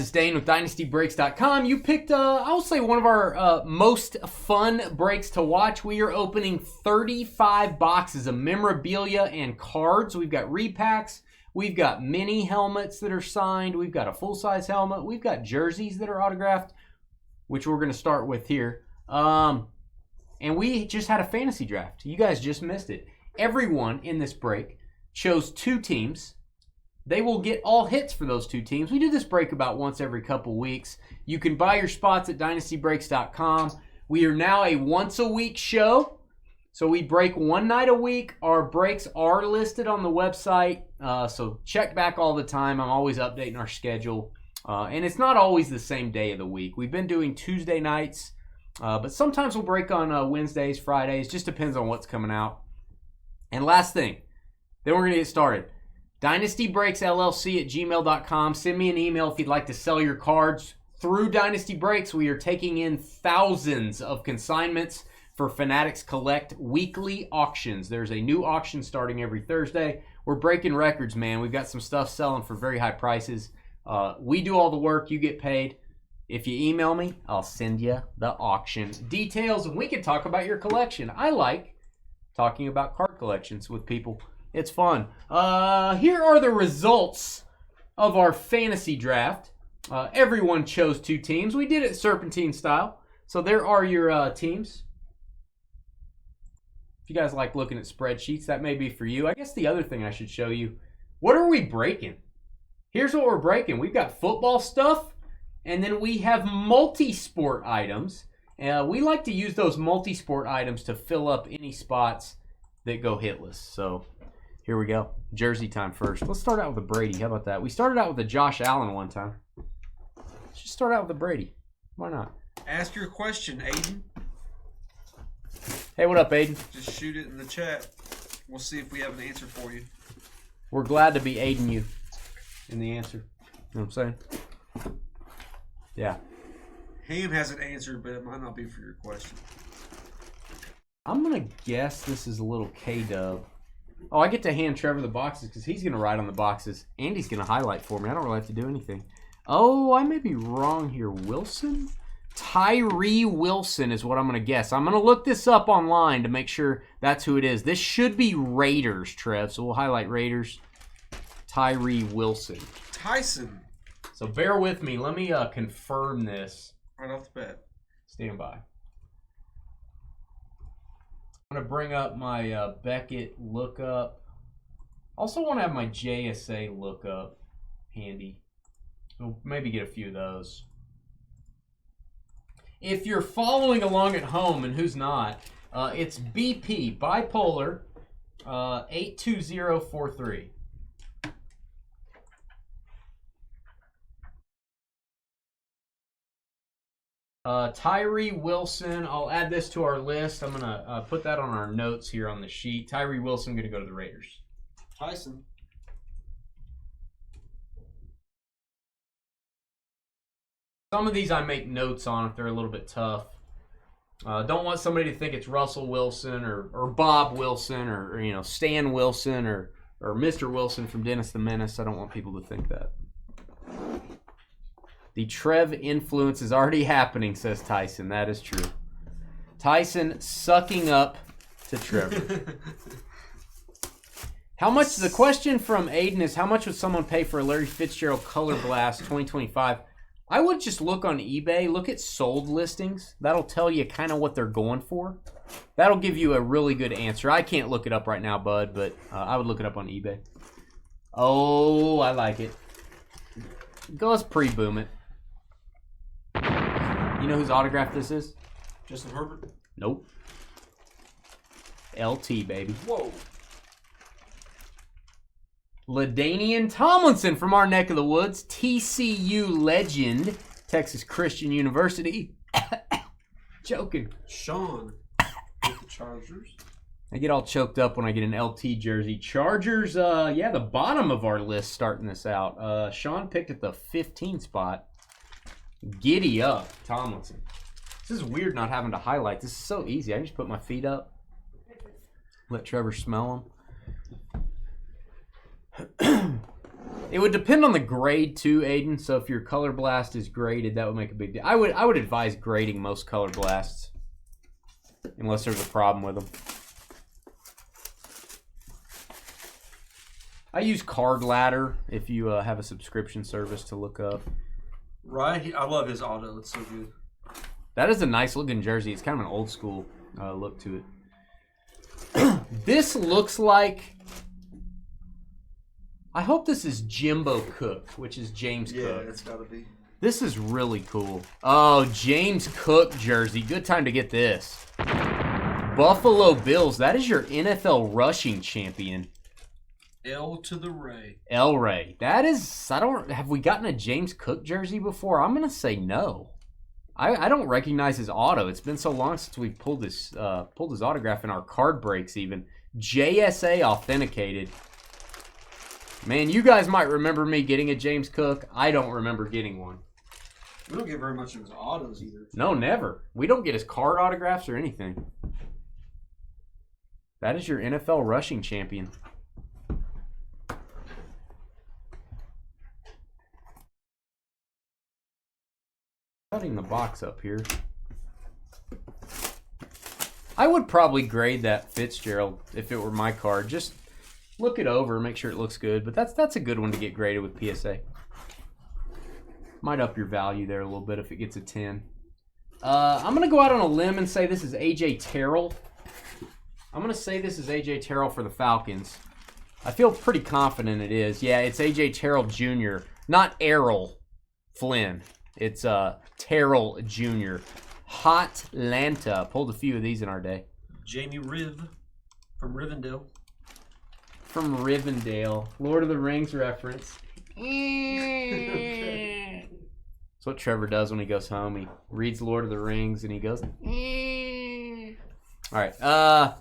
It's Dane with DynastyBreaks.com. You picked, I will say, one of our most fun breaks to watch. We are opening 35 boxes of memorabilia and cards. We've got repacks. We've got mini helmets that are signed. We've got a full-size helmet. We've got jerseys that are autographed, which we're going to start with here. And we just had a fantasy draft. You guys just missed it. Everyone in this break chose two teams. They will get all hits for those two teams. We do this break about once every couple weeks. You can buy your spots at DynastyBreaks.com. We are now a once-a-week show, so we break one night a week. Our breaks are listed on the website, so check back all the time. I'm always updating our schedule, and it's not always the same day of the week. We've been doing Tuesday nights, but sometimes we'll break on Wednesdays, Fridays. Just depends on what's coming out. And last thing, then we're going to get started. DynastyBreaksLLC@gmail.com. Send me an email if you'd like to sell your cards through Dynasty Breaks. We are taking in thousands of consignments for Fanatics Collect weekly auctions. There's a new auction starting every Thursday. We're breaking records, man. We've got some stuff selling for very high prices. We do all the work. You get paid. If you email me, I'll send you the auction details, and we can talk about your collection. I like talking about card collections with people. It's fun. Here are the results of our fantasy draft. Everyone chose two teams. We did it Serpentine style. So there are your teams. If you guys like looking at spreadsheets, that may be for you. I guess the other thing I should show you, what are we breaking? Here's what we're breaking. We've got football stuff, and then we have multi-sport items. We like to use those multi-sport items to fill up any spots that go hitless. So here we go. Jersey time first. Let's start out with a Brady. How about that? We started out with a Josh Allen one time. Let's just start out with a Brady. Why not? Ask your question, Aiden. Hey, what up, Aiden? Just shoot it in the chat. We'll see if we have an answer for you. We're glad to be aiding you in the answer. You know what I'm saying? Yeah. Ham has an answer, but it might not be for your question. I'm going to guess this is a little K-dub. Oh, I get to hand Trevor the boxes because he's going to write on the boxes. And he's going to highlight for me. I don't really have to do anything. Oh, I may be wrong here. Wilson? Tyree Wilson is what I'm going to guess. I'm going to look this up online to make sure that's who it is. This should be Raiders, Trev. So we'll highlight Raiders. Tyree Wilson. Tyson. So bear with me. Let me confirm this. Right off the bat. Stand by. I'm going to bring up my Beckett lookup. Also want to have my JSA lookup handy. We'll maybe get a few of those. If you're following along at home, and who's not, it's BP, bipolar, 82043. Tyree Wilson, I'll add this to our list. I'm going to put that on our notes here on the sheet. Tyree Wilson going to go to the Raiders. Tyson. Some of these I make notes on if they're a little bit tough. Don't want somebody to think it's Russell Wilson or Bob Wilson or you know Stan Wilson or Mr. Wilson from Dennis the Menace. I don't want people to think that. The Trev influence is already happening, says Tyson. That is true. Tyson sucking up to Trevor. How much? The question from Aiden is, how much would someone pay for a Larry Fitzgerald Color Blast 2025? I would just look on eBay, look at sold listings. That'll tell you kind of what they're going for. That'll give you a really good answer. I can't look it up right now, bud, but I would look it up on eBay. Oh, I like it. Go, let's pre-boom it. You know whose autograph this is? Justin Herbert? Nope. LT, baby. Whoa. LaDainian Tomlinson from our neck of the woods. TCU legend. Texas Christian University. Joking. Sean with the Chargers. I get all choked up when I get an LT jersey. Chargers, yeah, the bottom of our list starting this out. Sean picked at the 15 spot. Giddy up, Tomlinson. This is weird not having to highlight. This is so easy. I just put my feet up. Let Trevor smell them. It would depend on the grade too, Aiden. So if your Color Blast is graded, that would make a big deal. I would advise grading most Color Blasts, unless there's a problem with them. I use Card Ladder if you have a subscription service to look up. Right, I love his auto. It's so good. That is a nice looking jersey. It's kind of an old school look to it. This looks like. I hope this is Jimbo Cook, which is James Cook. Yeah, it's gotta be. This is really cool. Oh, James Cook jersey. Good time to get this. Buffalo Bills. That is your NFL rushing champion. L to the Ray. El Ray. That is. Have we gotten a James Cook jersey before? I'm gonna say no. I don't recognize his auto. It's been so long since we pulled his autograph in our card breaks. Even JSA authenticated. Man, you guys might remember me getting a James Cook. I don't remember getting one. We don't get very much of his autos either. No, never. We don't get his card autographs or anything. That is your NFL rushing champion. Cutting the box up here. I would probably grade that Fitzgerald if it were my card. Just look it over, make sure it looks good. But that's a good one to get graded with PSA. Might up your value there a little bit if it gets a 10. I'm going to go out on a limb and say this is A.J. Terrell. I'm going to say this is A.J. Terrell for the Falcons. I feel pretty confident it is. Yeah, it's A.J. Terrell Jr., not Errol Flynn. It's Terrell Jr. Hot Lanta. Pulled a few of these in our day. Jamie Riv from Rivendell. From Rivendell. Lord of the Rings reference. That's what Trevor does when he goes home. He reads Lord of the Rings and he goes. All right.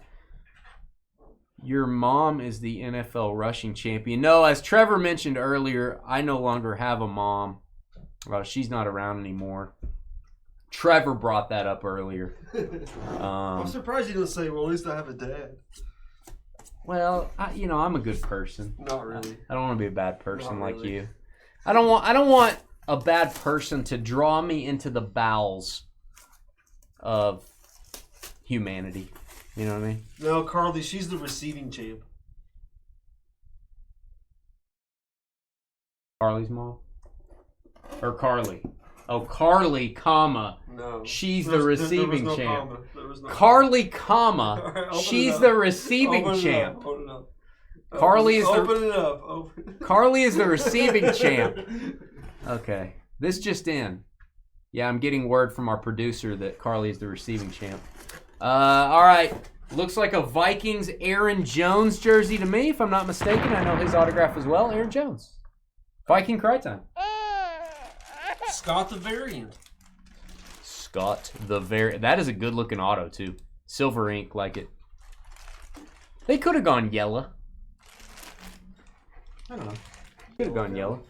Your mom is the NFL rushing champion. No, as Trevor mentioned earlier, I no longer have a mom. She's not around anymore. Trevor brought that up earlier. I'm surprised you didn't say, well, at least I have a dad. Well, I'm a good person. Not really. I don't want to be a bad person like you. I don't want a bad person to draw me into the bowels of humanity. You know what I mean? No, Carly, she's the receiving champ. Carly's mom? Or Carly? Oh, Carly, comma. No. She's the receiving champ. No Carly, comma. Right, she's the receiving champ. Open it up. Carly is Open it up. Carly is the receiving champ. Okay. This just in. Yeah, I'm getting word from our producer that Carly is the receiving champ. All right. Looks like a Vikings Aaron Jones jersey to me, if I'm not mistaken. I know his autograph as well. Aaron Jones. Viking cry time. Scott the Variant. Scott the Variant. That is a good looking auto too. Silver ink, like it. They could have gone yellow. I don't know. Could have gone yellow.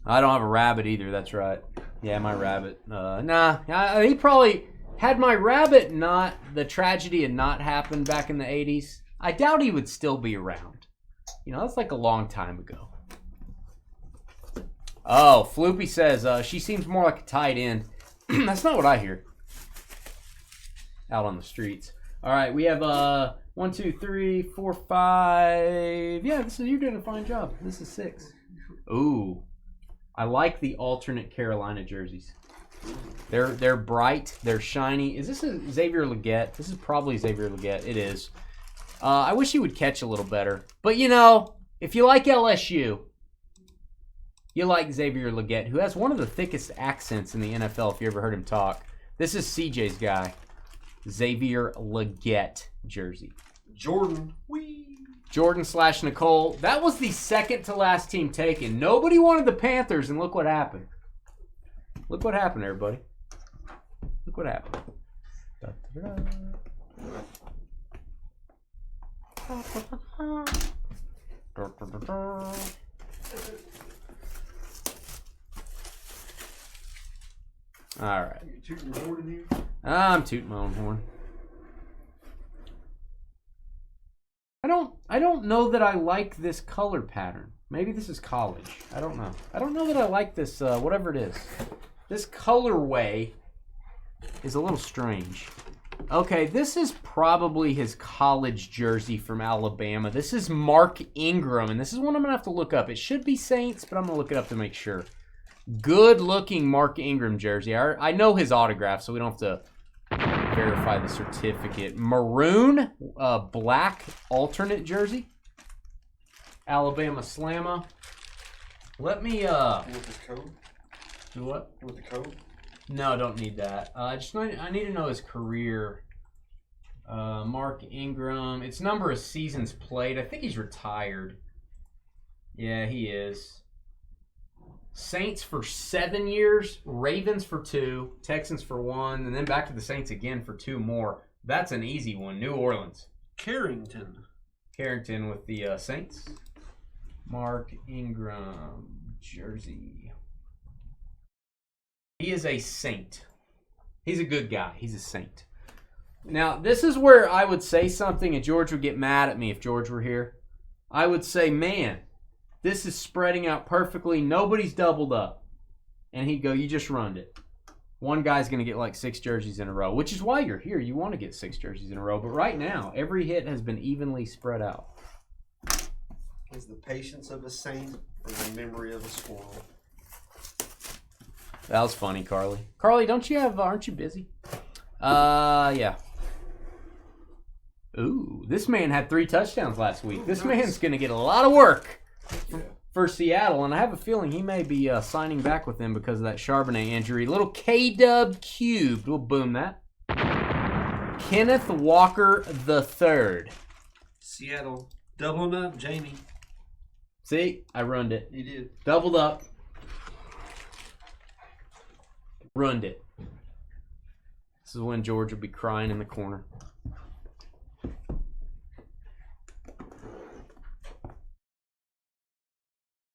I don't have a rabbit either. That's right. Yeah, my rabbit. He probably had my rabbit not the tragedy had not happened back in the 80s. I doubt he would still be around. That's like a long time ago. Oh, Floopy says she seems more like a tight end. That's not what I hear. Out on the streets. All right, we have 1, 2, 3, 4, 5. Yeah, you're doing a fine job. This is 6. Ooh, I like the alternate Carolina jerseys. They're bright. They're shiny. Is this a Xavier Legette? This is probably Xavier Legette. It is. I wish he would catch a little better. But if you like LSU. You like Xavier Legette, who has one of the thickest accents in the NFL, if you ever heard him talk. This is CJ's guy. Xavier Legette jersey. Jordan / Nicole. That was the second to last team taken. Nobody wanted the Panthers, and look what happened. Look what happened, everybody. Look what happened. All right. You tooting the horn in here? I'm tooting my own horn. I don't know that I like this color pattern. Maybe this is college. I don't know. I don't know that I like this, whatever it is. This colorway is a little strange. Okay, this is probably his college jersey from Alabama. This is Mark Ingram, and this is one I'm going to have to look up. It should be Saints, but I'm going to look it up to make sure. Good-looking Mark Ingram jersey. I know his autograph, so we don't have to verify the certificate. Maroon, black alternate jersey. Alabama Slamma. Let me, You want the code? do what? You want the code? No, don't need that. I need to know his career. Mark Ingram. Its number of seasons played. I think he's retired. Yeah, he is. Saints for 7 years, Ravens for 2, Texans for 1, and then back to the Saints again for 2 more. That's an easy one. New Orleans. Carrington with the Saints. Mark Ingram jersey. He is a Saint. He's a good guy. He's a Saint. Now, this is where I would say something, and George would get mad at me if George were here. I would say, man, this is spreading out perfectly. Nobody's doubled up. And he'd go, you just runned it. One guy's going to get like 6 jerseys in a row, which is why you're here. You want to get 6 jerseys in a row. But right now, every hit has been evenly spread out. Is the patience of a saint or the memory of a squirrel? That was funny, Carly. Carly, aren't you busy? Yeah. Ooh, this man had 3 touchdowns last week. This man's going to get a lot of work for Seattle, and I have a feeling he may be signing back with them because of that Charbonnet injury. Little K-Dub cubed. We'll boom that. Kenneth Walker III. Seattle. Doubling up, Jamie. See, I runned it. You did. Doubled up. Runned it. This is when George will be crying in the corner.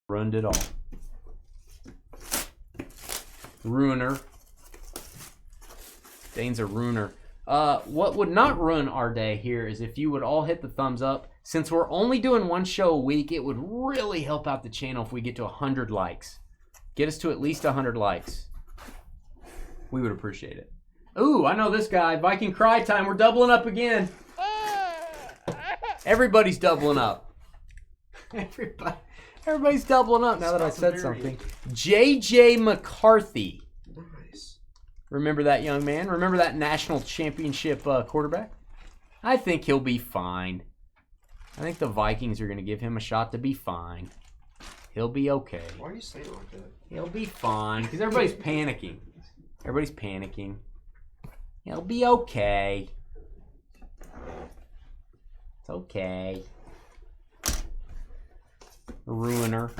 Ruined it all. Ruiner. Dane's a ruiner. What would not ruin our day here is if you would all hit the thumbs up. Since we're only doing 1 show a week, it would really help out the channel if we get to 100 likes. Get us to at least 100 likes. We would appreciate it. Ooh, I know this guy. Viking cry time. We're doubling up again. Everybody's doubling up. Everybody's doubling up now that I said something. J.J. McCarthy. Nice. Remember that young man? Remember that national championship quarterback? I think he'll be fine. I think the Vikings are going to give him a shot to be fine. He'll be okay. Why are you saying it like that? He'll be fine because everybody's panicking. Everybody's panicking. He'll be okay. It's okay. Ruiner.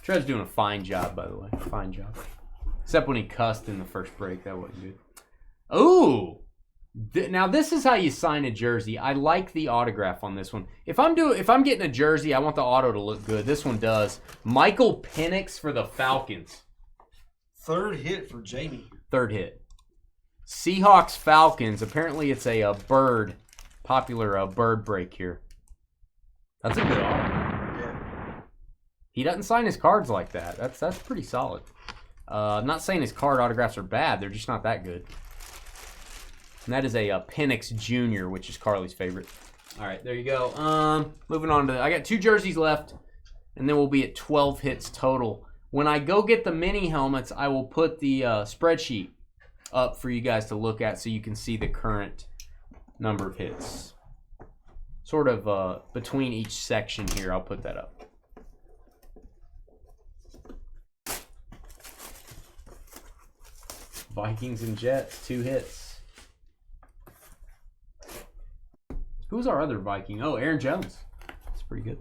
Trev's doing a fine job, by the way. Fine job. Except when he cussed in the first break. That wasn't good. Ooh! Now, this is how you sign a jersey. I like the autograph on this one. If I'm getting a jersey, I want the auto to look good. This one does. Michael Penix for the Falcons. 3rd hit for Jamie. 3rd hit. Seahawks Falcons. Apparently, it's a popular bird break here. That's a good auto. Yeah. He doesn't sign his cards like that. That's pretty solid. I'm not saying his card autographs are bad. They're just not that good. And that is a Penix Jr., which is Carly's favorite. All right, there you go. Moving on to I got 2 jerseys left, and then we'll be at 12 hits total. When I go get the mini helmets, I will put the spreadsheet up for you guys to look at so you can see the current number of hits. Sort of between each section here, I'll put that up. Vikings and Jets, 2 hits. Who's our other Viking? Oh, Aaron Jones. That's pretty good.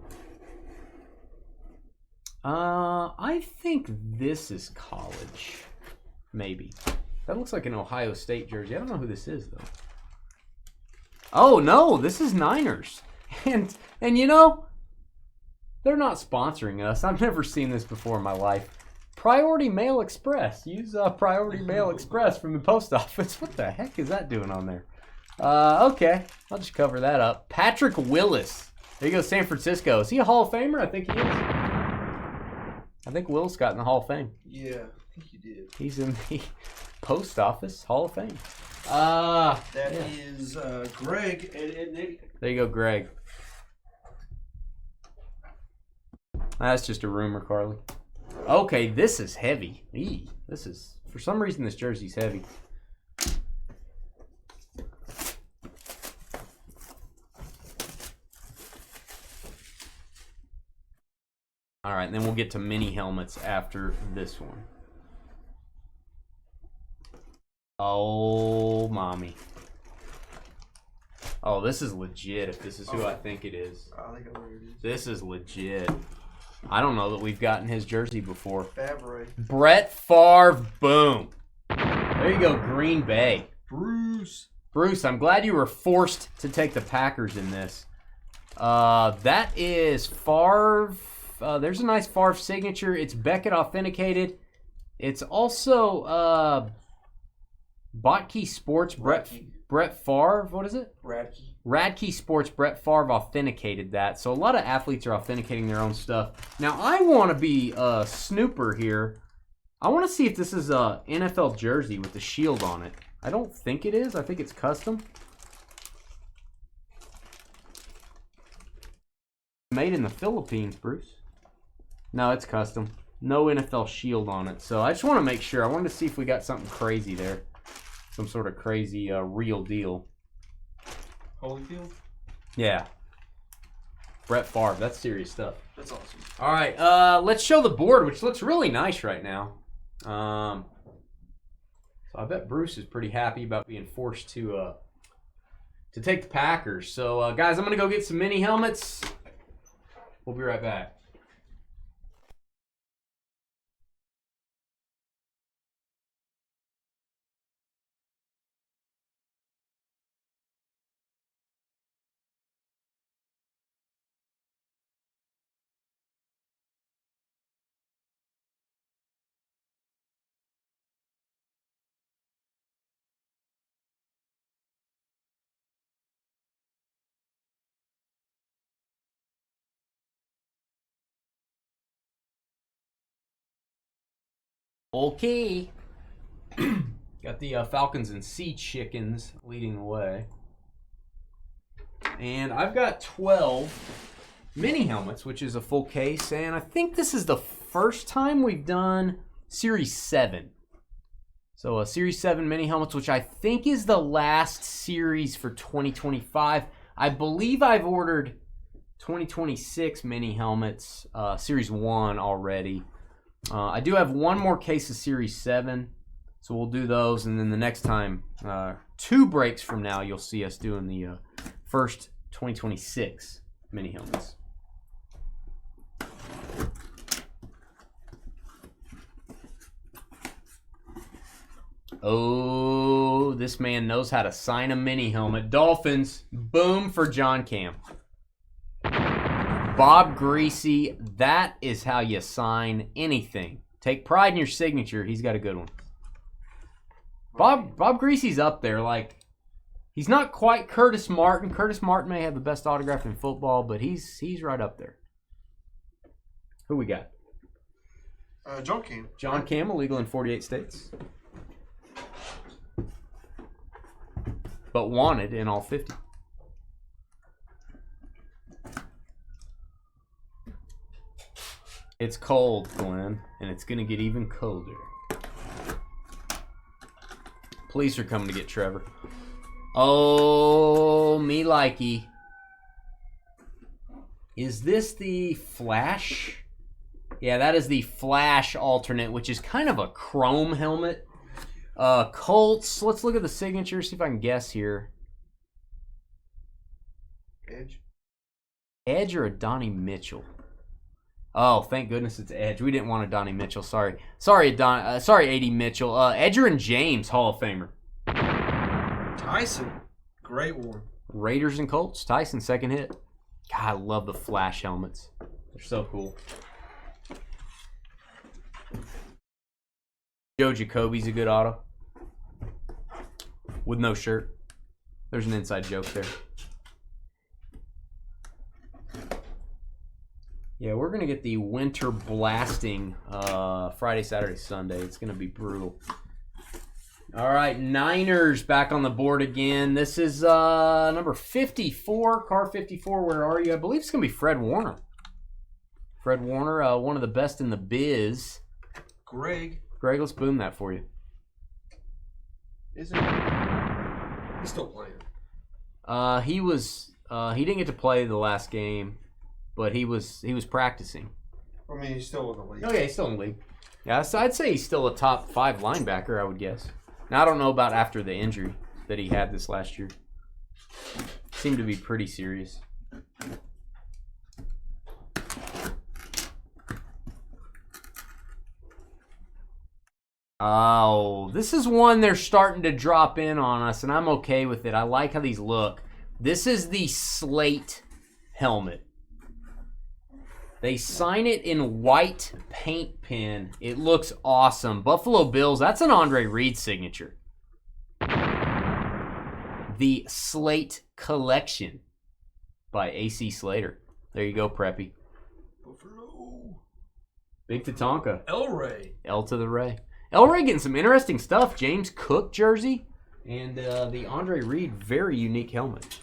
I think this is college. Maybe. That looks like an Ohio State jersey. I don't know who this is, though. Oh, no. This is Niners. And you know, they're not sponsoring us. I've never seen this before in my life. Priority Mail Express. Use Priority Mail Express from the post office. What the heck is that doing on there? Okay. I'll just cover that up. Patrick Willis. There you go, San Francisco. Is he a Hall of Famer? I think he is. I think Willis got in the Hall of Fame. Yeah, I think he did. He's in the Post Office Hall of Fame. That is Greg and Nick. There you go, Greg. That's just a rumor, Carly. Okay, this is heavy. Eee, this is, for some reason, this jersey's heavy. All right, and then we'll get to mini helmets after this one. Oh, mommy. Oh, this is legit if this is who I think it is. I think I know who it is. This is legit. I don't know that we've gotten his jersey before. Favre. Brett Favre, boom. There you go, Green Bay. Bruce, I'm glad you were forced to take the Packers in this. That is Favre. There's a nice Favre signature. It's Beckett authenticated. It's also Botkey Sports Brett Favre. What is it? Radkey Sports Brett Favre authenticated that. So a lot of athletes are authenticating their own stuff. Now I want to be a snooper here. I want to see if this is a NFL jersey with the shield on it. I don't think it is. I think it's custom. Made in the Philippines, Bruce. No, it's custom. No NFL shield on it. So I just want to make sure. I wanted to see if we got something crazy there. Some sort of crazy real deal. Holyfield? Yeah. Brett Favre. That's serious stuff. That's awesome. All right. Let's show the board, which looks really nice right now. So I bet Bruce is pretty happy about being forced to take the Packers. So, guys, I'm going to go get some mini helmets. We'll be right back. Okay. Got the Falcons and Sea Chickens leading the way. And I've got 12 mini helmets, which is a full case. And I think this is the first time we've done Series 7. So a Series 7 mini helmets, which I think is the last series for 2025. I believe I've ordered 2026 mini helmets, Series 1 already. I do have one more case of Series 7, so we'll do those, and then the next time, 2 breaks from now, you'll see us doing the first 2026 mini helmets. Oh, this man knows how to sign a mini helmet. Dolphins, boom for John Cam. Bob Greasy, that is how you sign anything. Take pride in your signature. He's got a good one. Bob Greasy's up there. Like, he's not quite Curtis Martin. Curtis Martin may have the best autograph in football, but he's right up there. Who we got? John Cam. John Cam, illegal in 48 states. But wanted in all 50. It's cold, Glenn, and it's going to get even colder. Police are coming to get Trevor. Oh, me likey. Is this the Flash? Yeah, that is the Flash alternate, which is kind of a chrome helmet. Colts, let's look at the signature, see if I can guess here. Edge or a Donnie Mitchell? Oh, thank goodness it's Edge. We didn't want a Donnie Mitchell. Sorry, A.D. Mitchell. Edgerrin James, Hall of Famer. Tyson, great one. Raiders and Colts. Tyson, second hit. God, I love the Flash helmets. They're so cool. Joe Jacoby's a good auto. With no shirt. There's an inside joke there. Yeah, we're going to get the winter blasting Friday, Saturday, Sunday. It's going to be brutal. All right, Niners back on the board again. This is number 54, car 54. Where are you? I believe it's going to be Fred Warner. Fred Warner, one of the best in the biz. Greg, let's boom that for you. Isn't he? He's still playing. He didn't get to play the last game, but he was practicing. I mean, he's still in the league. Oh yeah, he's still in the league. Yeah, so I'd say he's still a top 5 linebacker, I would guess. Now, I don't know about after the injury that he had this last year. Seemed to be pretty serious. Oh, this is one they're starting to drop in on us, and I'm okay with it. I like how these look. This is the Slate helmet. They sign it in white paint pen. It looks awesome. Buffalo Bills, that's an Andre Reed signature. The Slate Collection by A.C. Slater. There you go, Preppy. Buffalo. Big Tatanka. Elray. L to the Ray. Elray getting some interesting stuff. James Cook jersey. And the Andre Reed, very unique helmet.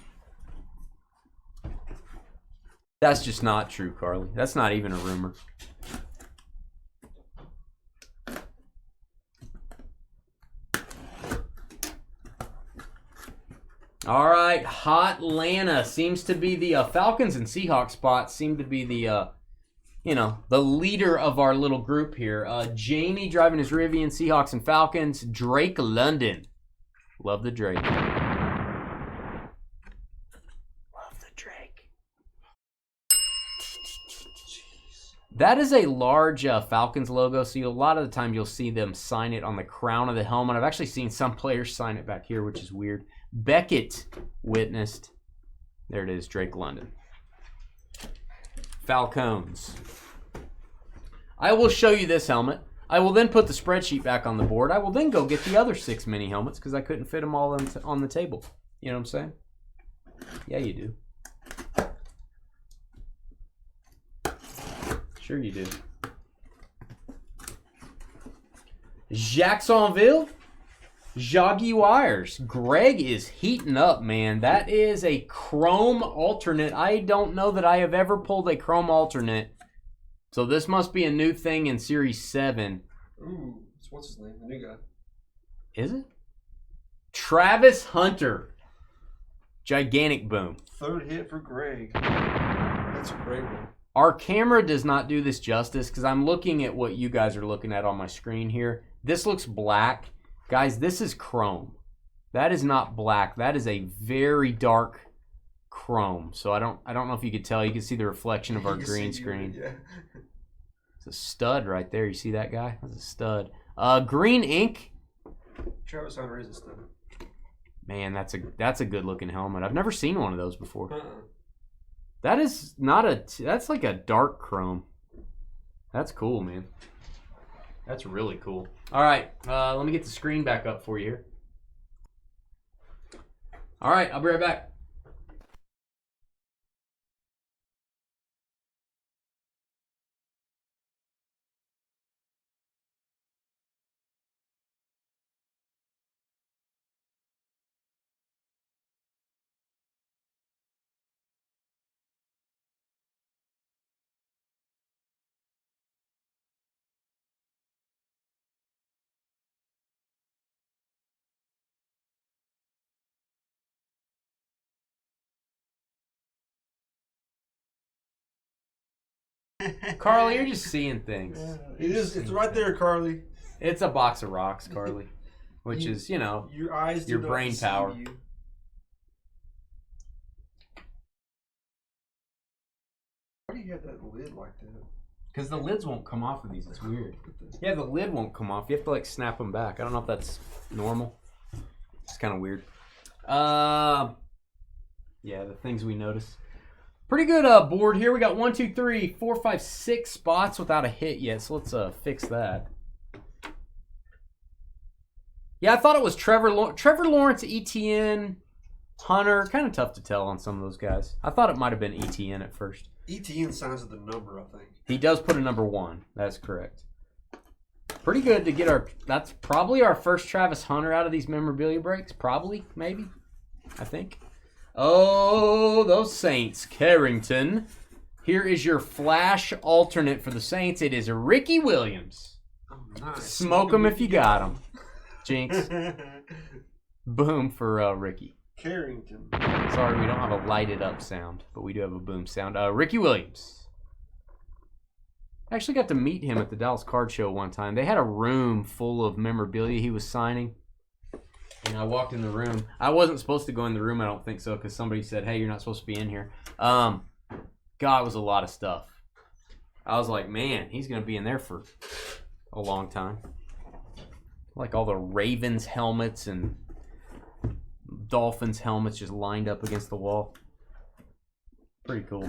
That's just not true, Carly. That's not even a rumor. All right, Hot Lana seems to be the Falcons and Seahawks spot seem to be the the leader of our little group here. Jamie driving his Rivian, Seahawks and Falcons. Drake London. Love the Drake. That is a large Falcons logo, so a lot of the time you'll see them sign it on the crown of the helmet. I've actually seen some players sign it back here, which is weird. Beckett witnessed. There it is, Drake London. Falcons. I will show you this helmet. I will then put the spreadsheet back on the board. I will then go get the other 6 mini helmets because I couldn't fit them all on the table. You know what I'm saying? Yeah, you do. Sure you do. Jacksonville, Jaguars. Greg is heating up, man. That is a chrome alternate. I don't know that I have ever pulled a chrome alternate. So this must be a new thing in Series 7. Ooh, what's his name? The new guy. Is it? Travis Hunter. Gigantic boom. 3rd hit for Greg. That's a great one. Our camera does not do this justice because I'm looking at what you guys are looking at on my screen here. This looks black. Guys, this is chrome. That is not black. That is a very dark chrome. So I don't know if you could tell. You can see the reflection of our green screen. Yeah. It's a stud right there. You see that guy? That's a stud. Green ink. Travis Hunter is a stud. Man, that's a good looking helmet. I've never seen one of those before. Uh-uh. That is not that's like a dark chrome. That's cool, man. That's really cool. All right, let me get the screen back up for you here. All right, I'll be right back. Carly, you're just seeing things. Yeah, it is. It's right there, Carly. It's a box of rocks, Carly, which is, your eyes, your brain power. You. Why do you have that lid like that? Because the lids won't come off of these. It's weird. Yeah, the lid won't come off. You have to like snap them back. I don't know if that's normal. It's kind of weird. Yeah, the things we notice. Pretty good board here. We got 1, 2, 3, 4, 5, 6 spots without a hit yet. So let's fix that. Yeah, I thought it was Trevor Lawrence, Etienne, Hunter, kind of tough to tell on some of those guys. I thought it might have been ETN at first. ETN signs of the number, I think. He does put a number 1. That's correct. Pretty good to get our... That's probably our first Travis Hunter out of these memorabilia breaks. Probably, maybe. I think. Oh, those Saints. Carrington. Here is your flash alternate for the Saints. It is a Ricky Williams. Oh, nice. Smoke him if you got him. Jinx. Boom for Ricky. Carrington. Sorry, we don't have a lighted up sound, but we do have a boom sound. Ricky Williams. I actually got to meet him at the Dallas Card Show one time. They had a room full of memorabilia he was signing. And I walked in the room. I wasn't supposed to go in the room, I don't think so, because somebody said, hey, you're not supposed to be in here. God, it was a lot of stuff. I was like, man, he's going to be in there for a long time. Like all the Ravens helmets and Dolphins helmets just lined up against the wall. Pretty cool.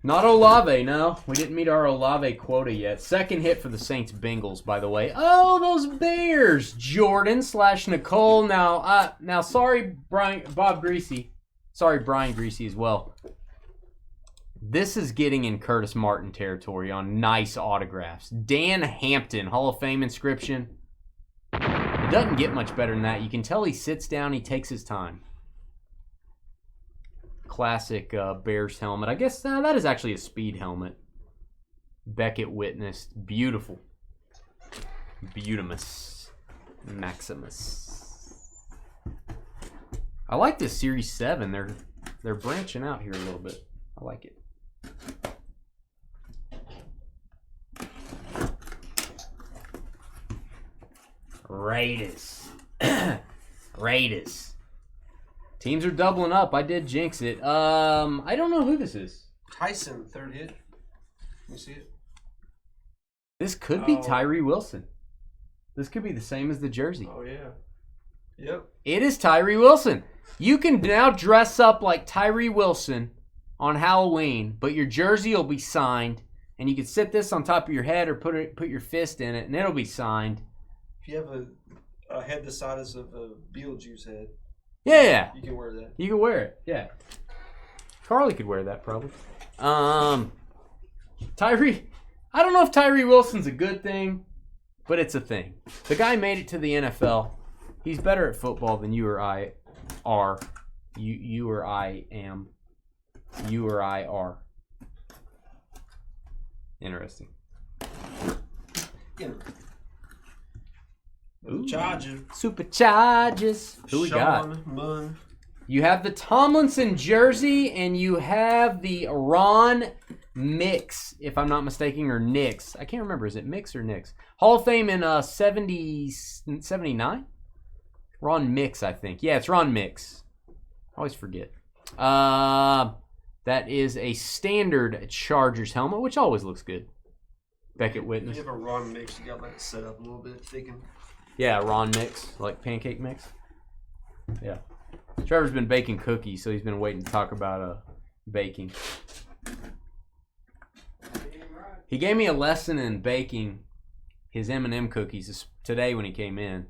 Not Olave, no. We didn't meet our Olave quota yet. Second hit for the Saints Bengals, by the way. Oh, those Bears. Jordan / Nicole. Now, sorry, Bob Greasy. Sorry, Brian Greasy as well. This is getting in Curtis Martin territory on nice autographs. Dan Hampton, Hall of Fame inscription. It doesn't get much better than that. You can tell he sits down, he takes his time. Classic Bears helmet. I guess that is actually a speed helmet. Beckett witnessed. Beautiful. Beautimus. Maximus. I like this Series 7. They're branching out here a little bit. I like it. Raiders. Raiders. Teams are doubling up. I did jinx it. I don't know who this is. Tyson, third hit. Let me see it. This could be Tyree Wilson. This could be the same as the jersey. Oh, yeah. Yep. It is Tyree Wilson. You can now dress up like Tyree Wilson on Halloween, but your jersey will be signed, and you can sit this on top of your head or put your fist in it, and it'll be signed. If you have a head the size of a Beetlejuice head. Yeah. You can wear that. You can wear it, yeah. Carly could wear that probably. Tyree, I don't know if Tyree Wilson's a good thing, but it's a thing. The guy made it to the NFL. He's better at football than you or I are. You or I am. You or I are. Interesting. Yeah. Ooh. Charger. Supercharges. Who we got? Sean Munn. You have the Tomlinson jersey, and you have the Ron Mix, if I'm not mistaken, or Nix. I can't remember. Is it Mix or Nix? Hall of Fame in 79? Ron Mix, I think. Yeah, it's Ron Mix. I always forget. That is a standard Chargers helmet, which always looks good. Beckett Witness. You have a Ron Mix. You got like set up a little bit, thickened. Yeah, Ron Mix, like pancake mix. Yeah. Trevor's been baking cookies, so he's been waiting to talk about baking. He gave me a lesson in baking his M&M cookies today when he came in.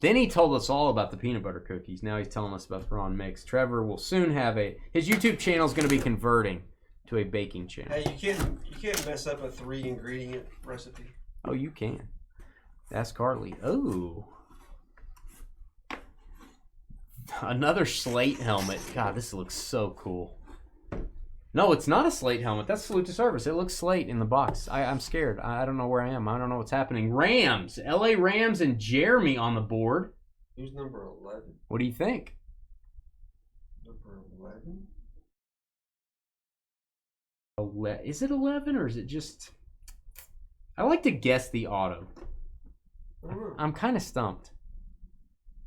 Then he told us all about the peanut butter cookies. Now he's telling us about the Ron Mix. Trevor will soon have his YouTube channel is going to be converting to a baking channel. Hey, you can't mess up a 3-ingredient recipe. Oh, you can. That's Carly. Oh. Another Slate helmet. God, this looks so cool. No, it's not a Slate helmet. That's Salute to Service. It looks Slate in the box. I'm scared. I don't know where I am. I don't know what's happening. Rams. LA Rams and Jeremy on the board. Who's number 11? What do you think? Number 11? Is it 11 or is it just... I like to guess the auto. I'm kind of stumped.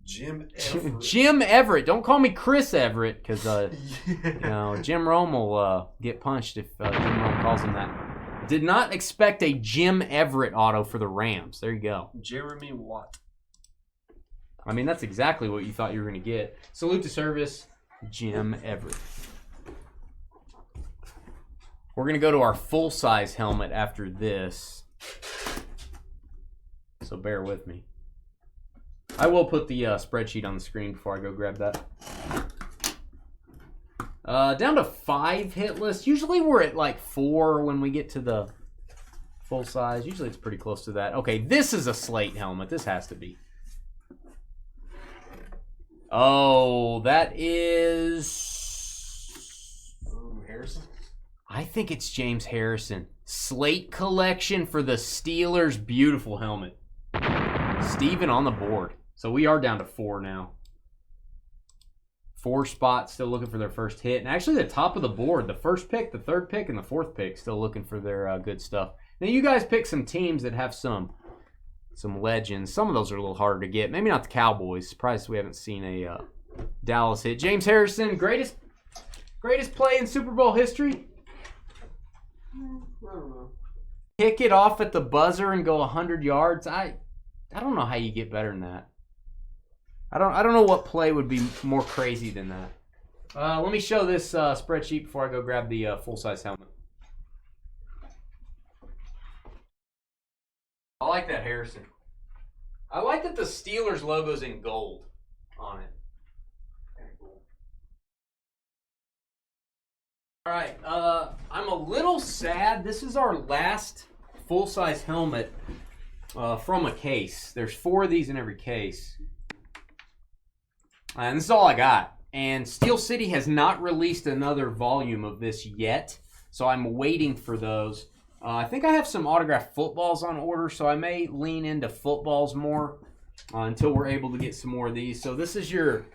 Jim Everett. Jim Everett. Don't call me Chris Everett because Jim Rome will get punched if Jim Rome calls him that. Did not expect a Jim Everett auto for the Rams. There you go. Jeremy Watt. I mean, that's exactly what you thought you were going to get. Salute to Service, Jim Everett. We're going to go to our full-size helmet after this. So bear with me. I will put the spreadsheet on the screen before I go grab that. Down to 5 hit list. Usually we're at like 4 when we get to the full size. Usually it's pretty close to that. Okay, this is a Slate helmet. This has to be. Oh, that is... Harrison? I think it's James Harrison. Slate collection for the Steelers. Beautiful helmet. Steven on the board. So we are down to 4 now. 4 spots still looking for their first hit. And actually the top of the board, the first pick, the third pick, and the fourth pick still looking for their good stuff. Now you guys pick some teams that have some legends. Some of those are a little harder to get. Maybe not the Cowboys. Surprised we haven't seen a Dallas hit. James Harrison, greatest play in Super Bowl history? I don't know. Kick it off at the buzzer and go 100 yards. I don't know how you get better than that. I don't know what play would be more crazy than that. Let me show this spreadsheet before I go grab the full-size helmet. I like that Harrison. I like that the Steelers logo's in gold on it. All right, I'm a little sad. This is our last full-size helmet from a case. There's 4 of these in every case. And this is all I got. And Steel City has not released another volume of this yet, so I'm waiting for those. I think I have some autographed footballs on order, so I may lean into footballs more until we're able to get some more of these. So this is your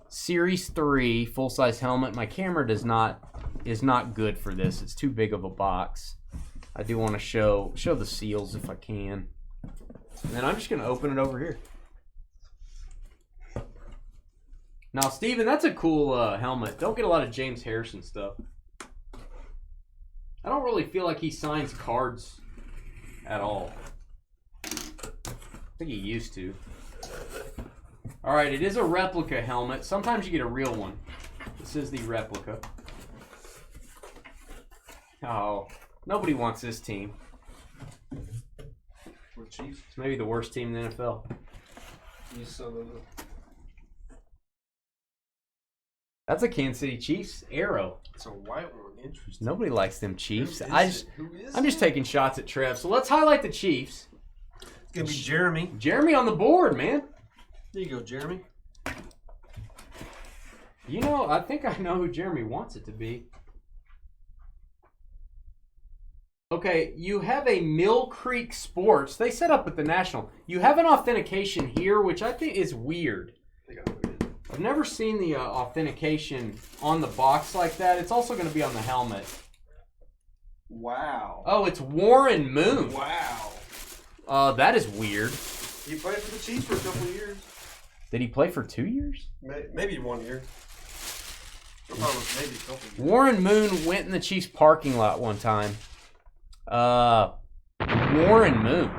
Series 3 full-size helmet. My camera is not good for this. It's too big of a box. I do want to show the seals if I can. And then I'm just going to open it over here. Now, Steven, that's a cool helmet. Don't get a lot of James Harrison stuff. I don't really feel like he signs cards at all. I think he used to. All right, it is a replica helmet. Sometimes you get a real one. This is the replica. Oh, nobody wants this team. Chiefs. It's maybe the worst team in the NFL. That's a Kansas City Chiefs arrow. It's a white one. Interesting. Nobody likes them Chiefs. I'm just taking shots at Trev. So let's highlight the Chiefs. It's gonna be Jeremy. Jeremy on the board, man. There you go, Jeremy. You know, I think I know who Jeremy wants it to be. Okay, you have a Mill Creek Sports. They set up at the National. You have an authentication here, which I think is weird. I've never seen the authentication on the box like that. It's also going to be on the helmet. Wow. Oh, it's Warren Moon. Wow. That is weird. He played for the Chiefs for a couple of years. Did he play for 2 years? Maybe 1 year. Maybe a couple of years. Warren Moon went in the Chiefs parking lot one time. Warren Moon.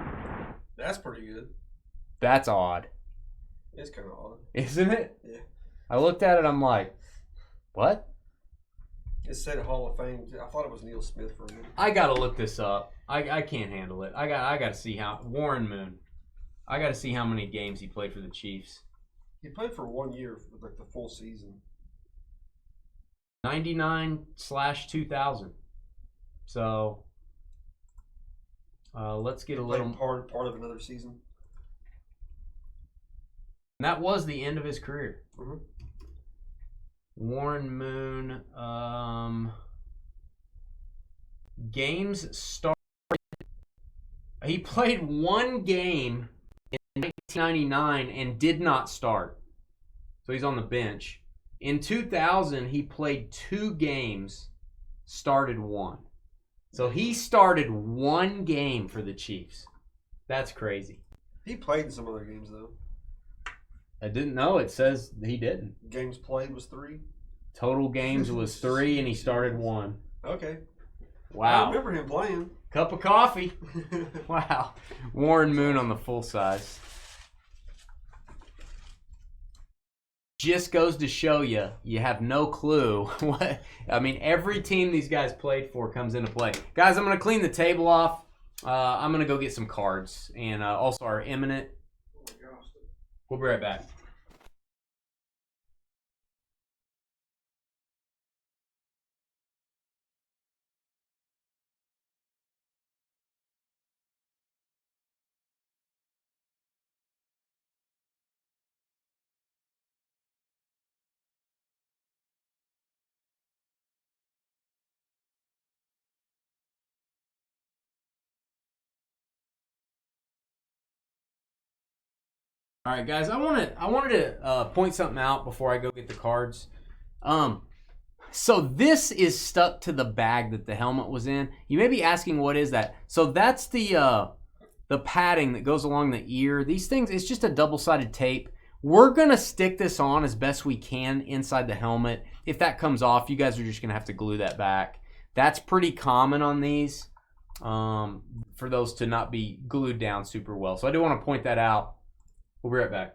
That's pretty good. That's odd. It's kind of odd. Isn't it? Yeah. I looked at it, I'm like, what? It said Hall of Fame. I thought it was Neil Smith for a minute. I gotta look this up. I can't handle it. I gotta see how Warren Moon. I gotta see how many games he played for the Chiefs. He played for 1 year, like the full season. 99/2000. So let's get a little part of another season. And that was the end of his career. Mm-hmm. Warren Moon. Games started. He played 1 game in 1999 and did not start. So he's on the bench. In 2000, he played 2 games, started 1. So he started 1 game for the Chiefs. That's crazy. He played in some other games, though. I didn't know. It says he didn't. Games played was 3. Total games was 3, and he started 1. Okay. Wow. I remember him playing. Cup of coffee. Wow. Warren Moon on the full size. Just goes to show you, you have no clue what. I mean, every team these guys played for comes into play. Guys, I'm going to clean the table off. I'm going to go get some cards. And also our Eminent. We'll be right back. All right, guys. I wanted to point something out before I go get the cards. So this is stuck to the bag that the helmet was in. You may be asking, what is that? So that's the padding that goes along the ear. These things, it's just a double-sided tape. We're gonna stick this on as best we can inside the helmet. If that comes off, you guys are just gonna have to glue that back. That's pretty common on these, for those to not be glued down super well. So I do want to point that out. We'll be right back.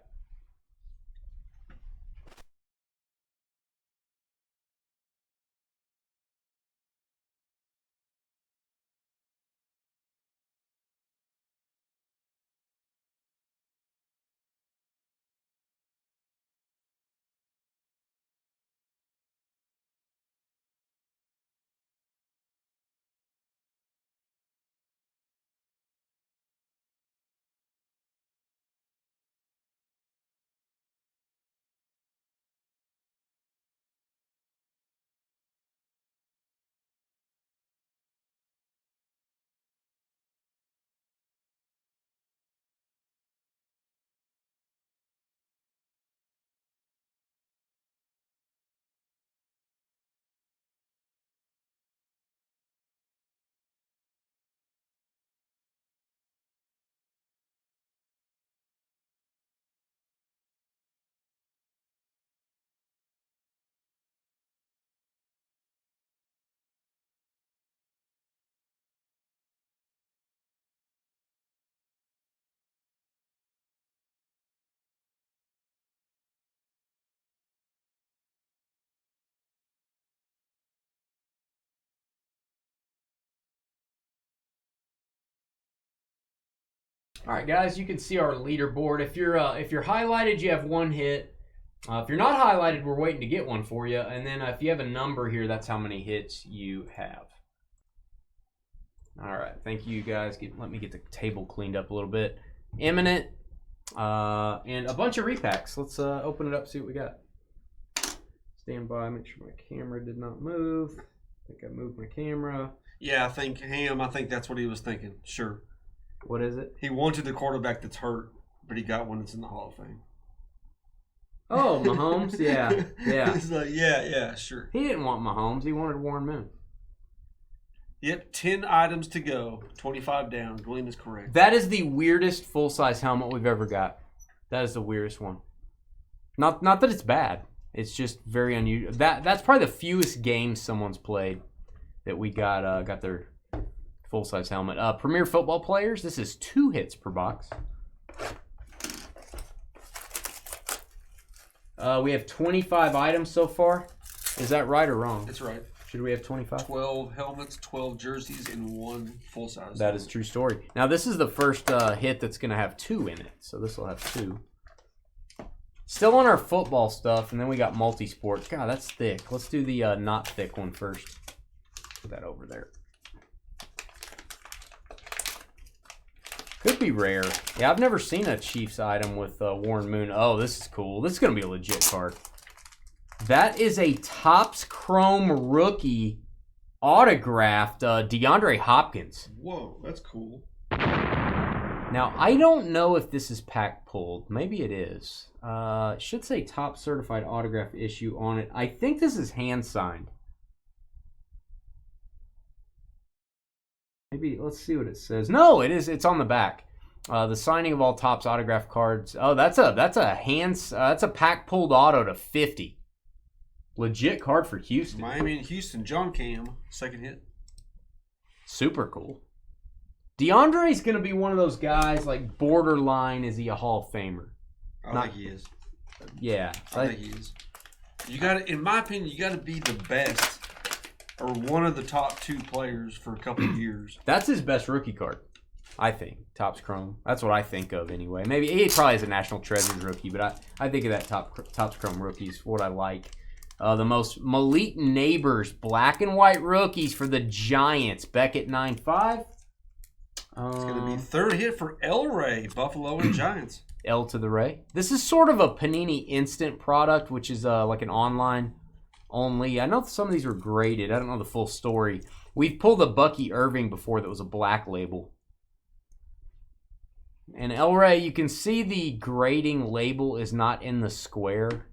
All right, guys, you can see our leaderboard. If you're highlighted, you have 1 hit. If you're not highlighted, we're waiting to get one for you. And then if you have a number here, that's how many hits you have. All right, thank you guys. Let me get the table cleaned up a little bit. Imminent, and a bunch of repacks. Let's open it up, see what we got. Stand by, make sure my camera did not move. I think I moved my camera. Yeah, I think that's what he was thinking. Sure. What is it? He wanted the quarterback that's hurt, but he got one that's in the Hall of Fame. Oh, Mahomes? Yeah. He's like, yeah, sure. He didn't want Mahomes. He wanted Warren Moon. Yep, 10 items to go. 25 down. Glenn is correct. That is the weirdest full-size helmet we've ever got. That is the weirdest one. Not that it's bad. It's just very unusual. That's probably the fewest games someone's played that we got their full-size helmet. Premier Football Players. This is 2 hits per box. We have 25 items so far. Is that right or wrong? That's right. Should we have 25? 12 helmets, 12 jerseys, and 1 full-size. That is a true story. Now, this is the first hit that's going to have 2 in it. So this will have 2. Still on our football stuff, and then we got Multisport. God, that's thick. Let's do the not thick one first. Put that over there. Could be rare. Yeah, I've never seen a Chiefs item with Warren Moon. Oh, this is cool. This is going to be a legit card. That is a Topps Chrome rookie autographed DeAndre Hopkins. Whoa, that's cool. Now, I don't know if this is pack pulled. Maybe it is. It should say Top Certified Autograph issue on it. I think this is hand signed. Maybe, let's see what it says. No, it is. It's on the back. The signing of all Topps autograph cards. Oh, that's a pack pulled auto to 50. Legit card for Houston. Miami and Houston. John Cam, second hit. Super cool. DeAndre's going to be one of those guys, like borderline, is he a Hall of Famer? I think he is. Yeah. I think he is. You got to, in my opinion, you got to be the best or one of the top 2 players for a couple of years. That's his best rookie card. I think. Topps Chrome. That's what I think of anyway. Maybe he probably is a National Treasures rookie, but I think of that Topps Chrome rookies, what I like. The most Malik Neighbors black and white rookies for the Giants. Beckett 9.5. It's going to be third hit for El Ray, Buffalo and Giants. L to the Ray. This is sort of a Panini Instant product, which is like an online only. I know some of these were graded. I don't know the full story. We've pulled a Bucky Irving before that was a black label. And El Ray, you can see the grading label is not in the square.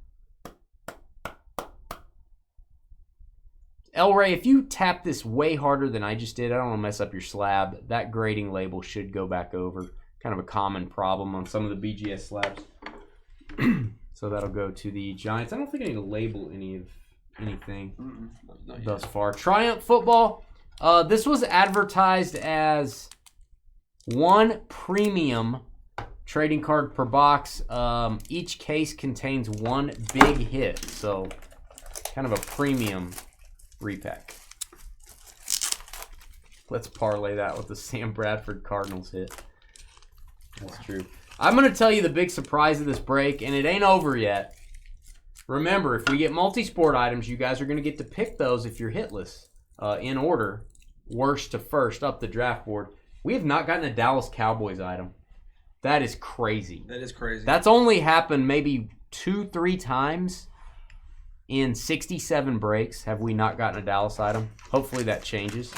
El Ray, if you tap this way harder than I just did, I don't want to mess up your slab. That grading label should go back over. Kind of a common problem on some of the BGS slabs. So that'll go to the Giants. I don't think I need to label anything thus far. Triumph Football. This was advertised as 1 premium trading card per box. Each case contains 1 big hit. So kind of a premium repack. Let's parlay that with the Sam Bradford Cardinals hit. That's true. I'm going to tell you the big surprise of this break, and it ain't over yet. Remember, if we get multi-sport items, you guys are going to get to pick those if you're hitless in order, worst to first, up the draft board. We have not gotten a Dallas Cowboys item. That is crazy. That is crazy. That's only happened maybe 2-3 times in 67 breaks have we not gotten a Dallas item. Hopefully that changes.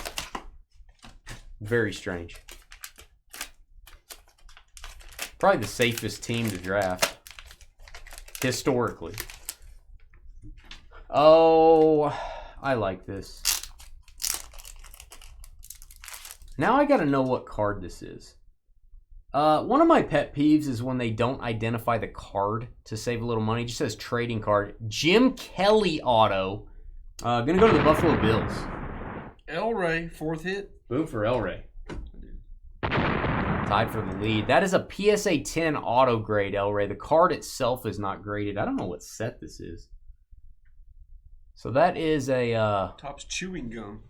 Very strange. Probably the safest team to draft. Historically. Oh, I like this. Now I gotta know what card this is. One of my pet peeves is when they don't identify the card to save a little money. It just says trading card. Jim Kelly auto. Gonna go to the Buffalo Bills. El Ray, 4th hit. Boom for El Ray. Tied for the lead. That is a PSA 10 auto grade, El Ray. The card itself is not graded. I don't know what set this is. So that is a Topps Chewing Gum.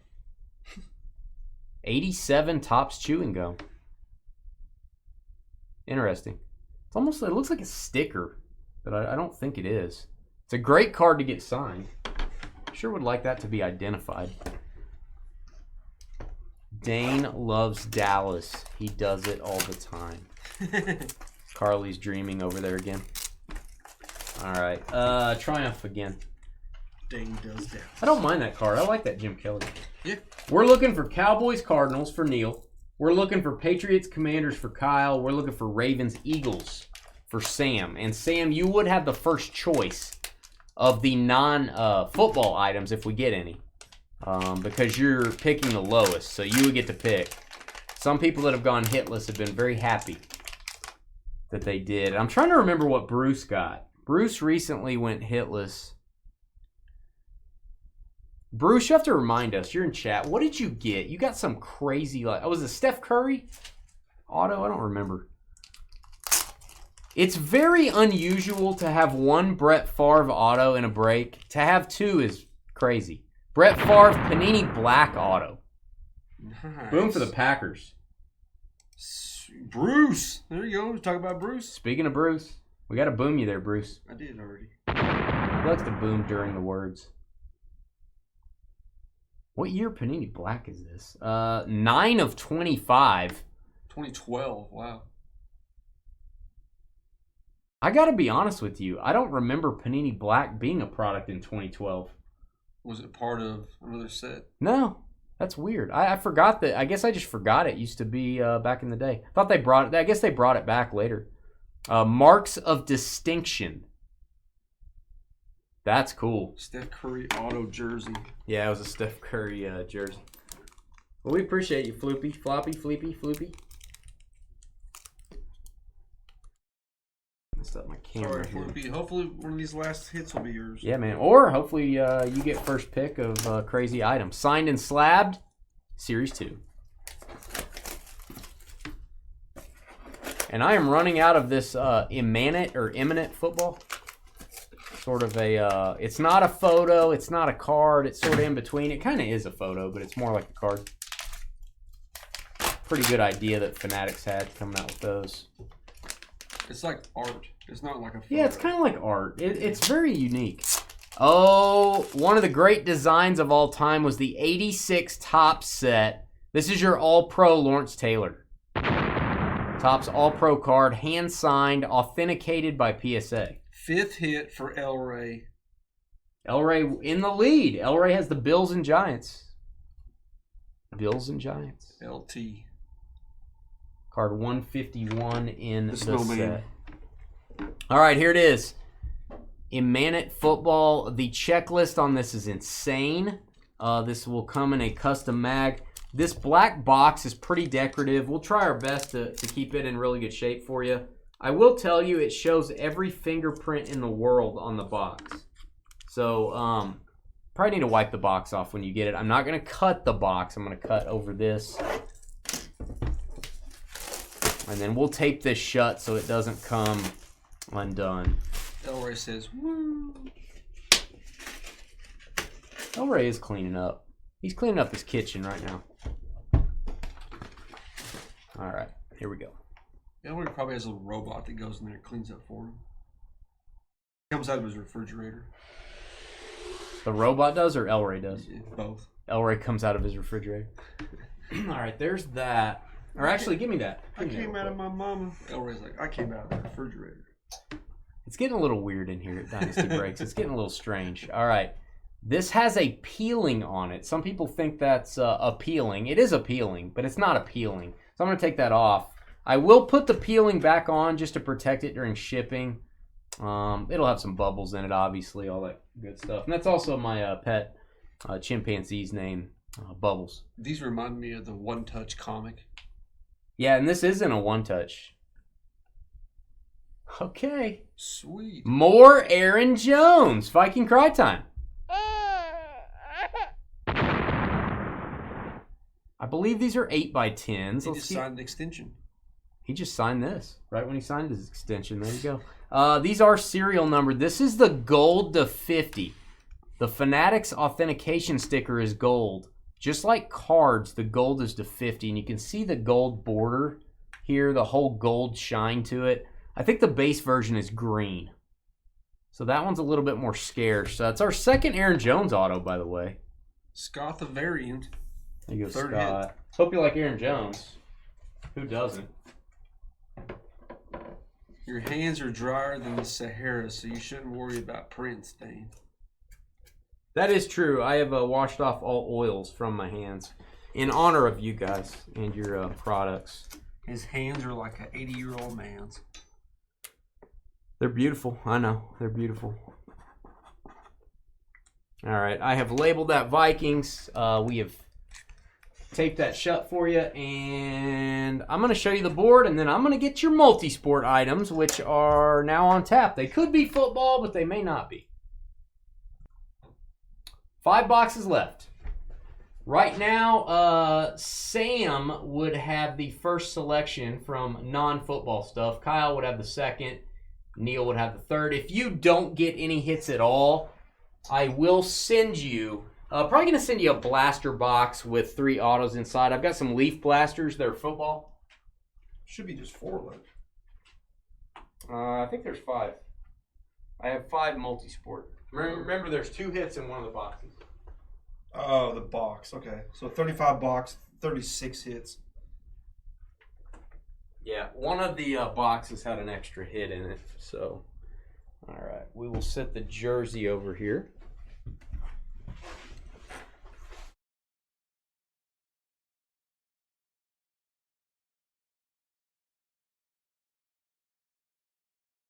87 Topps Chewing Gum. Interesting. It's almost, it looks like a sticker, but I don't think it is. It's a great card to get signed. Sure would like that to be identified. Dane loves Dallas. He does it all the time. Carly's dreaming over there again. All right. Triumph again. Dane does Dallas. I don't mind that card. I like that Jim Kelly. Yeah. We're looking for Cowboys Cardinals for Neil. We're looking for Patriots Commanders for Kyle. We're looking for Ravens Eagles for Sam. And Sam, you would have the first choice of the non-football items if we get any. Because you're picking the lowest, so you would get to pick. Some people that have gone hitless have been very happy that they did. I'm trying to remember what Bruce got. Bruce recently went hitless. Bruce, you have to remind us. You're in chat. What did you get? You got some crazy, like, was it Steph Curry auto? I don't remember. It's very unusual to have one Brett Favre auto in a break. To have two is crazy. Brett Favre Panini Black auto. Nice. Boom for the Packers. Bruce. There you go. Talk about Bruce. Speaking of Bruce, we got to boom you there, Bruce. I did already. He likes to boom during the words. What year Panini Black is this? 9 of 25. 2012. Wow. I got to be honest with you. I don't remember Panini Black being a product in 2012. Was it part of another set? No. That's weird. I forgot that. I guess I just forgot it used to be back in the day. Thought they brought it. I guess they brought it back later. Marks of Distinction. That's cool. Steph Curry auto jersey. Yeah, it was a Steph Curry jersey. Well, we appreciate you, Floopy. Floppy, Fleepy, Floopy. Messed up my camera here. Floopy. Hopefully one of these last hits will be yours. Yeah, man. Or hopefully you get first pick of crazy items. Signed and slabbed, Series 2. And I am running out of this imminent football. Sort of a, it's not a photo, it's not a card, it's sort of in between. It kind of is a photo, but it's more like a card. pretty good idea that Fanatics had coming out with those. It's like art. It's not like a photo. Yeah, it's kind of like art. It's very unique. Oh, one of the great designs of all time was the 86 Topps set. This is your All-Pro Lawrence Taylor. Topps All-Pro card, hand-signed, authenticated by PSA. 5th hit for El Rey. El Rey in the lead. El Rey has the Bills and Giants. Bills and Giants. LT. Card 151 in the snowman. set. All right, here it is. Immanent Football. The checklist on this is insane. This will come in a custom mag. This black box is pretty decorative. We'll try our best to keep it in really good shape for you. I will tell you, it shows every fingerprint in the world on the box. So, probably need to wipe the box off when you get it. I'm not going to cut the box. I'm going to cut over this. And then we'll tape this shut so it doesn't come undone. El Rey says, woo. El Rey is cleaning up. He's cleaning up his kitchen right now. All right, here we go. El Rey probably has a little robot that goes in there and cleans up for him. Comes out of his refrigerator. The robot does or El Rey does? Yeah, both. El Rey comes out of his refrigerator. All right, there's that. Or actually, give me that. I came out of my mama. El Rey's like, I came out of the refrigerator. It's getting a little weird in here at Dynasty Breaks. It's getting a little strange. All right. This has a peeling on it. Some people think that's appealing. It is appealing, but it's not appealing. So I'm going to take that off. I will put the peeling back on just to protect it during shipping. It'll have some bubbles in it, obviously, all that good stuff. And that's also my pet chimpanzee's name, Bubbles. These remind me of the One Touch comic. Yeah, and this isn't a one-touch. Okay. Sweet. More Aaron Jones. Viking Cry Time. I believe these are 8x10s. He just signed the extension. He just signed this right when he signed his extension. There you go. These are serial numbered. This is the gold to 50. The Fanatics authentication sticker is gold. Just like cards, the gold is to 50. And you can see the gold border here, the whole gold shine to it. I think the base version is green. So that one's a little bit more scarce. So that's our second Aaron Jones auto, by the way. Scott the variant. There you go, Third Scott. hit. Hope you like Aaron Jones. Who doesn't? Your hands are drier than the Sahara, so you shouldn't worry about print stain. That is true. I have washed off all oils from my hands in honor of you guys and your products. His hands are like an 80-year-old man's. They're beautiful. I know. They're beautiful. All right. I have labeled that Vikings. We have taped that shut for you. And I'm going to show you the board. And then I'm going to get your multi-sport items, which are now on tap. They could be football, but they may not be. 5 boxes left. Right now, Sam would have the first selection from non-football stuff. Kyle would have the second. Neil would have the third. If you don't get any hits at all, I will send you, probably going to send you a blaster box with 3 autos inside. I've got some leaf blasters that are football. Should be just 4 left. I think there's 5. I have 5 multi-sport. Remember, there's 2 hits in one of the boxes. Oh, the box. Okay. So 35 box, 36 hits. Yeah, one of the boxes had an extra hit in it. So, all right. We will set the jersey over here.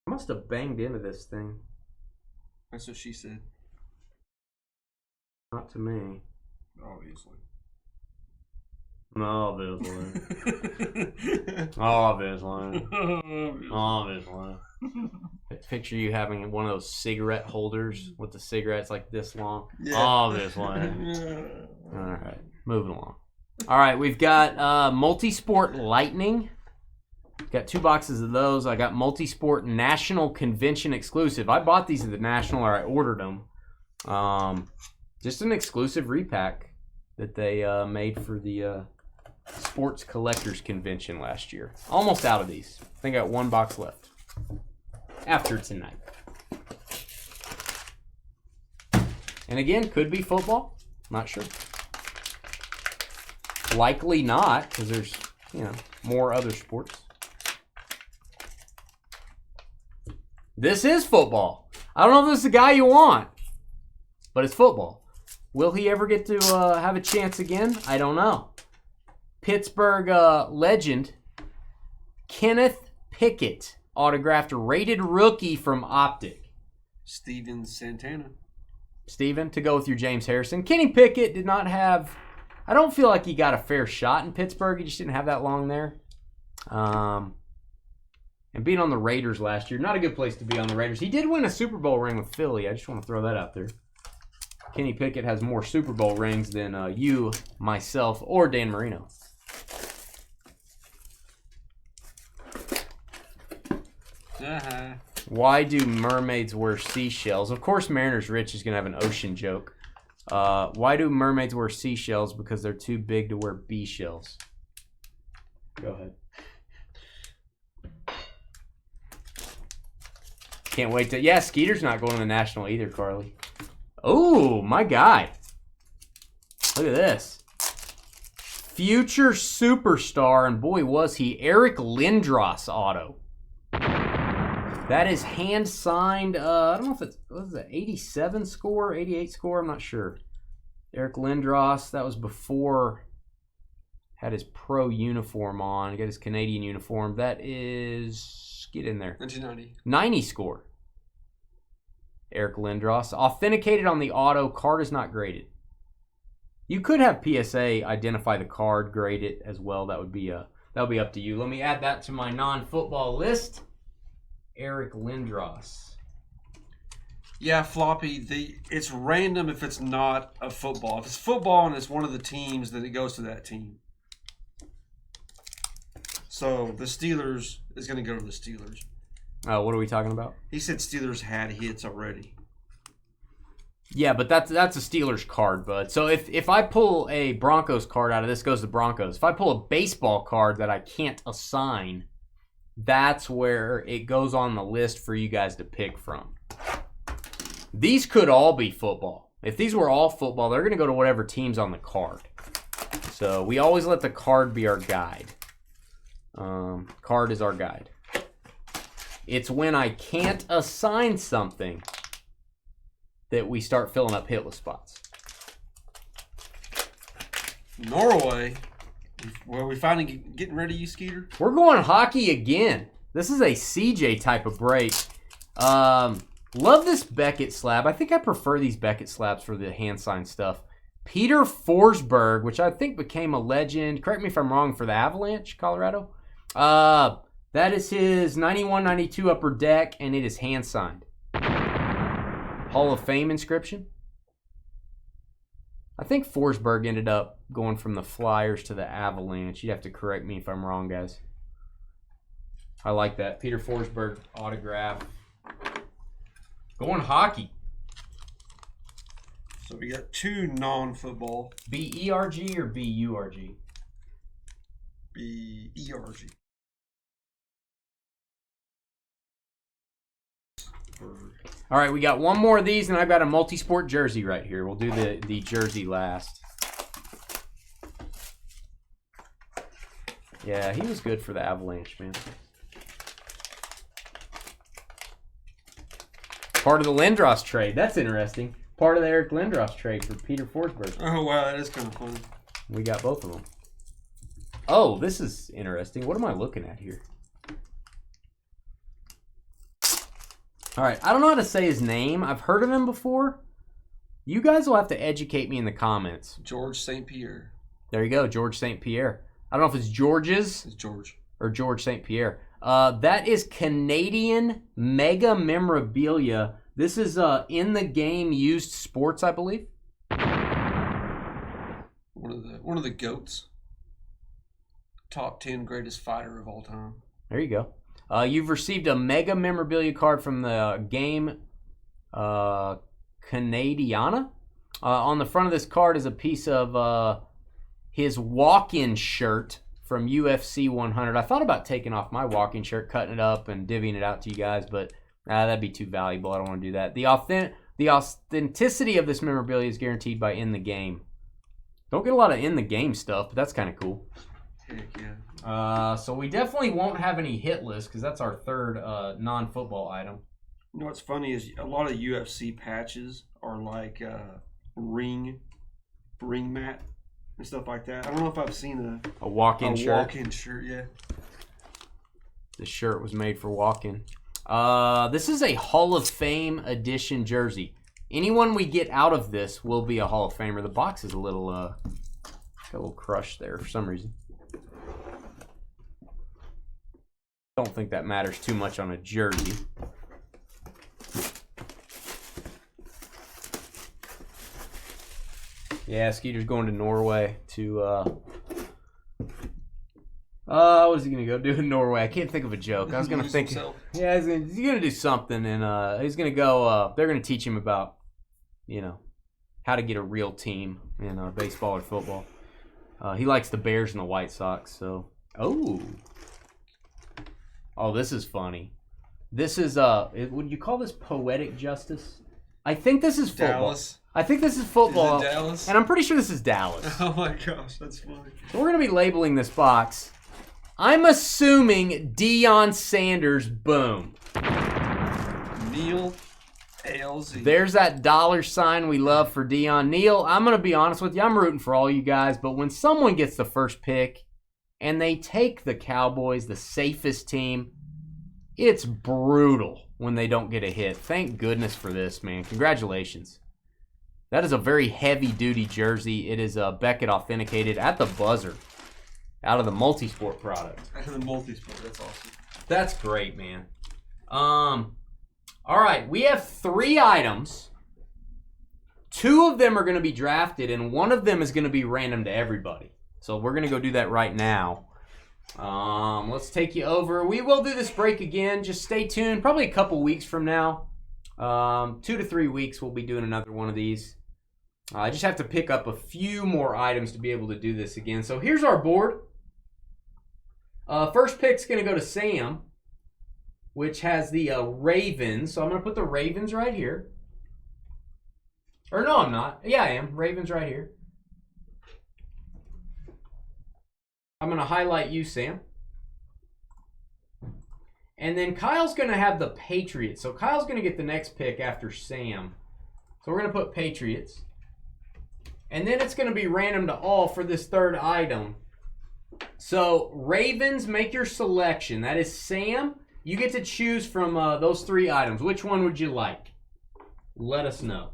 I must have banged into this thing. That's what she said. Not to me. Obviously. Obviously. Picture you having one of those cigarette holders with the cigarettes like this long. Yeah. Obviously. All right, moving along. All right, we've got Multisport Lightning. Got 2 boxes of those. I got Multisport National Convention exclusive. I bought these at the National, or I ordered them. Just an exclusive repack that they made for the Sports Collectors Convention last year. Almost out of these. I think I got one box left after tonight. And again, could be football. Not sure. Likely not, because there's, more other sports. This is football. I don't know if this is the guy you want, but it's football. Will he ever get to have a chance again? I don't know. Pittsburgh legend Kenneth Pickett, autographed rated rookie from Optic. Steven Santana. Steven, to go with your James Harrison. Kenny Pickett did not have... I don't feel like he got a fair shot in Pittsburgh. He just didn't have that long there. And being on the Raiders last year, not a good place to be on the Raiders. He did win a Super Bowl ring with Philly. I just want to throw that out there. Kenny Pickett has more Super Bowl rings than you, myself, or Dan Marino. Why do mermaids wear seashells? Of course, Mariners Rich is going to have an ocean joke. Why do mermaids wear seashells? Because they're too big to wear bee shells. Go ahead. Can't wait to... Yeah, Skeeter's not going to the National either, Carly. Oh, my guy. Look at this. Future superstar, and boy was he, Eric Lindros auto. That is hand-signed, I don't know if it's, what is it, 87 score, 88 score, I'm not sure. Eric Lindros, that was before, had his pro uniform on, got his Canadian uniform. That is, get in there. 1990. 90 score. Eric Lindros. Authenticated on the auto, card is not graded. You could have PSA identify the card, grade it as well. That would be up to you. Let me add that to my non-football list. Eric Lindros. Yeah, Floppy, it's random if it's not a football. If it's football and it's one of the teams, then it goes to that team. So the Steelers is going to go to the Steelers. What are we talking about? He said Steelers had hits already. Yeah, but that's a Steelers card, bud. So if I pull a Broncos card out of this, it goes to Broncos. If I pull a baseball card that I can't assign, that's where it goes on the list for you guys to pick from. These could all be football. If these were all football, they're going to go to whatever team's on the card. So we always let the card be our guide. Card is our guide. It's when I can't assign something that we start filling up hitless spots. Norway. Were we finally getting ready, you Skeeter? We're going hockey again. This is a CJ type of break. Love this Beckett slab. I think I prefer these Beckett slabs for the hand sign stuff. Peter Forsberg, which I think became a legend. Correct me if I'm wrong, for the Avalanche, Colorado. That is his 91-92 upper deck, and it is hand signed. Hall of Fame inscription. I think Forsberg ended up going from the Flyers to the Avalanche. You'd have to correct me if I'm wrong, guys. I like that. Peter Forsberg autograph. Going hockey. So we got two non-football. B-E-R-G or B-U-R-G? B-E-R-G. All right, we got one more of these, and I've got a Multisport jersey right here. We'll do the jersey last. Yeah, he was good for the Avalanche, man. Part of the Lindros trade. That's interesting. Part of the Eric Lindros trade for Peter Forsberg. Oh, wow, that is kind of funny. We got both of them. Oh, this is interesting. What am I looking at here? All right, I don't know how to say his name. I've heard of him before. You guys will have to educate me in the comments. George St. Pierre. There you go, George St. Pierre. I don't know if it's George's. It's George. Or George St. Pierre. That is Canadian Mega Memorabilia. This is in the game used sports, I believe. One of the GOATs. Top 10 greatest fighter of all time. There you go. You've received a Mega Memorabilia card from the game Canadiana. On the front of this card is a piece of his walk-in shirt from UFC 100. I thought about taking off my walking shirt, cutting it up, and divvying it out to you guys, but that'd be too valuable. I don't want to do that. The authenticity of this memorabilia is guaranteed by In the Game. Don't get a lot of In the Game stuff, but that's kind of cool. Heck yeah. So we definitely won't have any hit list because that's our third non-football item. You know what's funny is a lot of UFC patches are like ring mat and stuff like that. I don't know if I've seen a walk-in shirt. Walk-in shirt, yeah. The shirt was made for walk-in. This is a Hall of Fame edition jersey. Anyone we get out of this will be a Hall of Famer. The box is a little got a little crushed there for some reason. Don't think that matters too much on a jersey. Yeah, Skeeter's going to Norway to what is he gonna go do in Norway? I can't think of a joke. I was gonna think yeah, he's gonna do something, and he's gonna go they're gonna teach him about, how to get a real team in baseball or football. He likes the Bears and the White Sox, so this is funny. This is would you call this poetic justice? I think this is football. Dallas. I think this is football. Is it Dallas? And I'm pretty sure this is Dallas. Oh my gosh, that's funny. So we're gonna be labeling this box. I'm assuming Deion Sanders. Boom. Neil ALZ. There's that $sign we love for Deion. Neil, I'm gonna be honest with you. I'm rooting for all you guys, but when someone gets the first pick and they take the Cowboys, the safest team, it's brutal when they don't get a hit. Thank goodness for this, man. Congratulations. That is a very heavy-duty jersey. It is Beckett authenticated at the buzzer out of the Multisport product. Out of the Multisport. That's awesome. That's great, man. All right, we have 3 items. 2 of them are going to be drafted, and 1 of them is going to be random to everybody. So we're going to go do that right now. Let's take you over. We will do this break again. Just stay tuned. Probably a couple weeks from now. 2 to 3 weeks, we'll be doing another one of these. I just have to pick up a few more items to be able to do this again. So here's our board. First pick's going to go to Sam, which has the Ravens. So I'm going to put the Ravens right here. Or no, I'm not. Yeah, I am. Ravens right here. I'm going to highlight you, Sam. And then Kyle's going to have the Patriots. So Kyle's going to get the next pick after Sam. So we're going to put Patriots. And then it's going to be random to all for this third item. So Ravens, make your selection. That is Sam. You get to choose from those 3 items. Which one would you like? Let us know.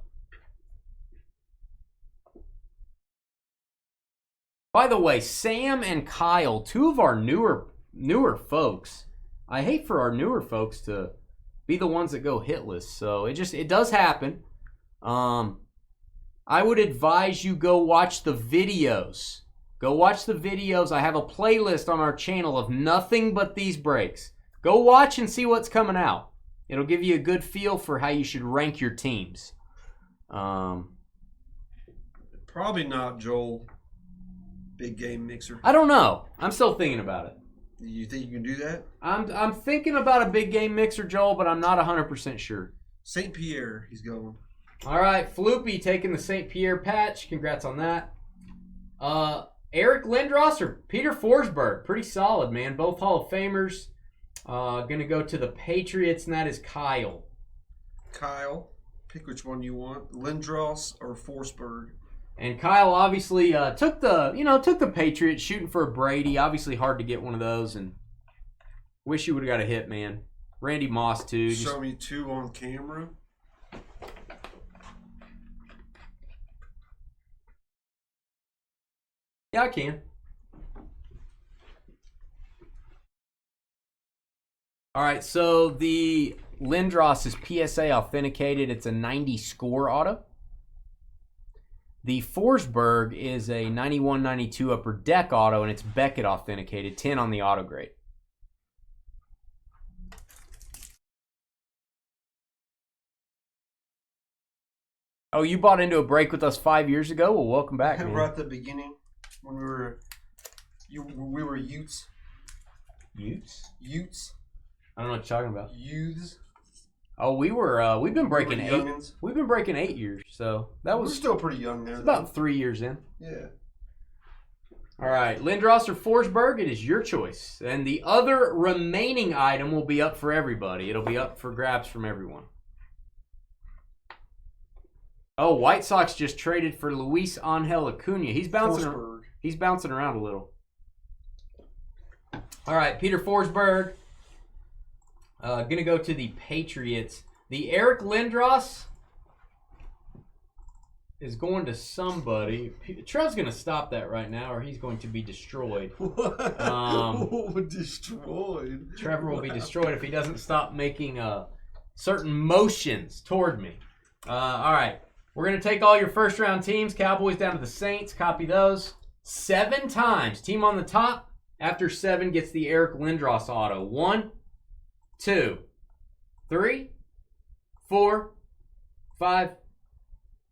By the way, Sam and Kyle, 2 of our newer folks. I hate for our newer folks to be the ones that go hitless. So it does happen. I would advise you go watch the videos. Go watch the videos. I have a playlist on our channel of nothing but these breaks. Go watch and see what's coming out. It'll give you a good feel for how you should rank your teams. Probably not, Joel. Big game mixer. I don't know. I'm still thinking about it. You think you can do that? I'm thinking about a big game mixer, Joel, but I'm not 100% sure. St. Pierre, he's going. All right, Floopy taking the St. Pierre patch. Congrats on that. Eric Lindros or Peter Forsberg. Pretty solid, man. Both Hall of Famers. Going to go to the Patriots, and that is Kyle. Kyle, pick which one you want. Lindros or Forsberg. And Kyle obviously took the Patriots, shooting for a Brady. Obviously hard to get one of those, and wish you would have got a hit, man. Randy Moss, too. Show me 2 on camera. Yeah, I can. All right, so the Lindros is PSA authenticated. It's a 90 score auto. The Forsberg is a 91-92 upper deck auto, and it's Beckett authenticated. 10 on the auto grade. Oh, you bought into a break with us 5 years ago? Well, welcome back, man. Right at the beginning when we were We were Utes. Utes? Utes. I don't know what you're talking about. Youths. Oh, we've been breaking We were 8. youngins. We've been breaking 8 years, so that We're was still pretty young there. about 3 years in. Yeah. All right, Lindros or Forsberg, it is your choice. And the other remaining item will be up for everybody. It'll be up for grabs from everyone. Oh, White Sox just traded for Luis Angel Acuna. He's bouncing around a little. All right, Peter Forsberg. Gonna go to the Patriots. The Eric Lindros is going to somebody. Trev's gonna stop that right now, or he's going to be destroyed. Destroyed. Trevor will be destroyed if he doesn't stop making certain motions toward me. All right, we're gonna take all your first round teams. Cowboys down to the Saints. Copy those 7 times. Team on the top after 7 gets the Eric Lindros auto. 1, 2, 3, 4, 5,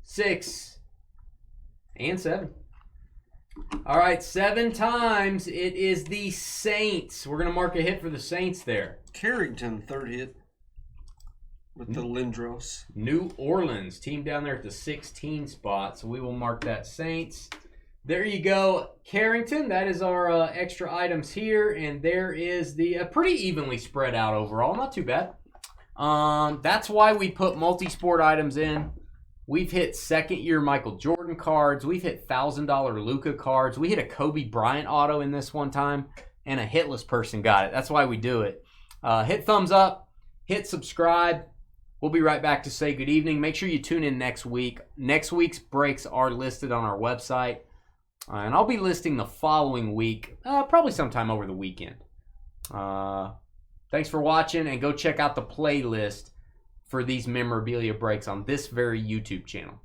6, and 7. All right, 7 times. It is the Saints. We're going to mark a hit for the Saints there. Carrington, 3rd hit with the Lindros. New Orleans, team down there at the 16 spot. So we will mark that Saints. There you go, Carrington. That is our extra items here. And there is the pretty evenly spread out overall. Not too bad. That's why we put multi-sport items in. We've hit 2nd-year Michael Jordan cards. We've hit $1,000 Luka cards. We hit a Kobe Bryant auto in this one time, and a hitless person got it. That's why we do it. Hit thumbs up. Hit subscribe. We'll be right back to say good evening. Make sure you tune in next week. Next week's breaks are listed on our website, and I'll be listing the following week, probably sometime over the weekend. Thanks for watching, and go check out the playlist for these memorabilia breaks on this very YouTube channel.